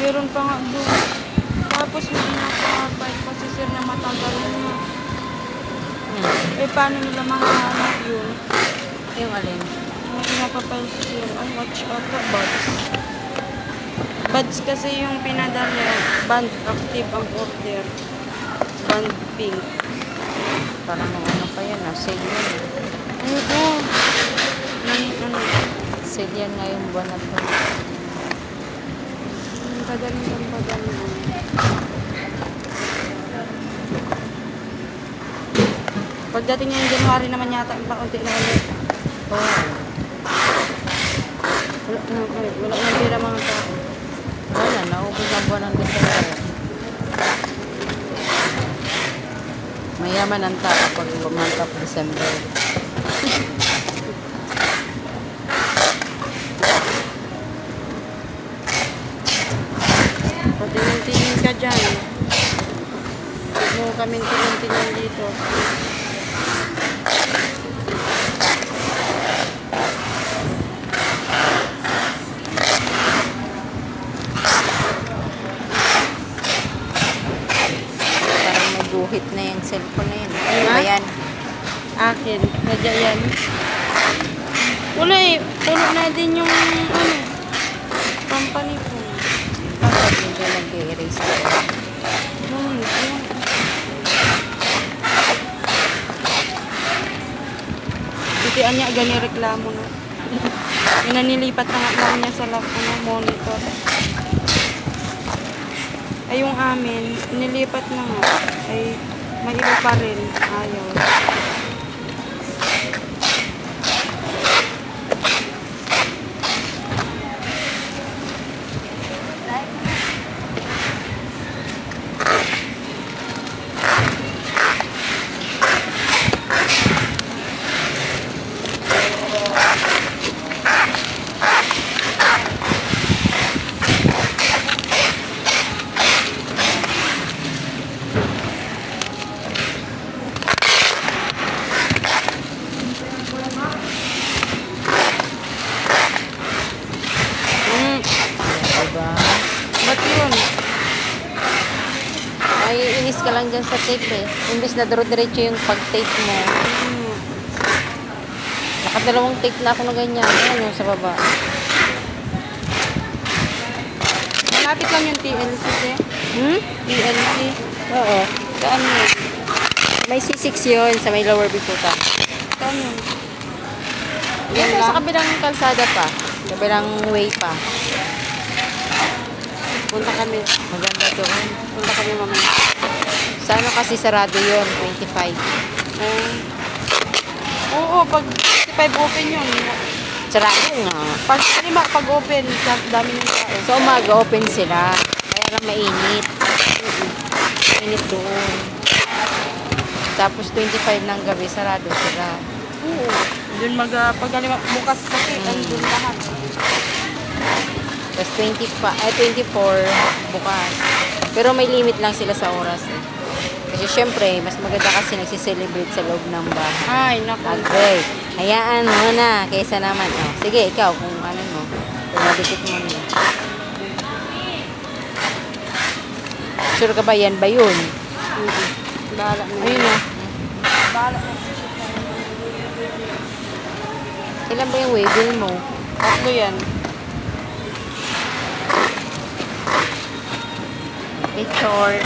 Meron pa nga doon. Tapos hindi nakapay kasi sir na matagal na. Eh, paano nila mahanap yun? Yung alin? May napapay si sir. Ay, watch out ka, buds. Buds kasi yung pinadala. Band active ang order. Band pink. Parang ano pa yan, sale yan. Ano? Ano? Sale yan ngayong buwan na to. Padaling lang padaling. Pagdating ng January naman yata, paunti na ulit. Oh. Wala nang pira mga tao. Wala, naubos ang buwan ng December. Mayaman ang tao pag month of December. Patingin-tingin ka dyan. Huwag mo kaming tingin-tingin dito. Parang may guhit na yung cellphone na yun. Ano Ha? ba yan? Akin. Nadya yan. Wala eh. Puno na din yung company po. Bakit hindi nag-erase ka? Ayun. Titian niya gani reklamo na. Yung nanilipat na nga lang niya sa monitor. Ay yung amin, nilipat na nga. Ay may iba pa rin. Ayaw. Diba? Ba't yun? Ay, inis ka lang dyan sa tape eh. Imbis na duro-diretso yung pag-tape mo. Nakadalawang tape na ako na ganyan. Ayan yung sa baba. Malapit lang yung TLC eh. TLC. Oo. Saan yun? May C6 yun sa may lower bikuta. Saan yun? Yan sa kabilang kalsada pa. Kabilang way pa. Punta kami. Maganda doon. Punta kami mamaya. Sa ano kasi sarado yun, 25. Oo, pag 55 open yun. Sarado nga. Pag open, dami ng tao. So umaga open sila. Kaya lang mainit. Mainit doon. Tapos 25 ng gabi, sarado sila. Oo. Doon bukas kasi, doon lahat. Tapos 24 bukas. Pero may limit lang sila sa oras eh. Kasi syempre, mas maganda kasi nagsiselebrate sa loob ng bahay. Ay, naku. Okay. Hayaan mo na. Kaysa naman. Oh. Sige, ikaw kung ano mo. Kung madikit mo na. Sure ka ba yan ba yun? Bahala na. Ayun na. Bahala na. Ilan ba yung waybill mo? Tatlo yan. Picture.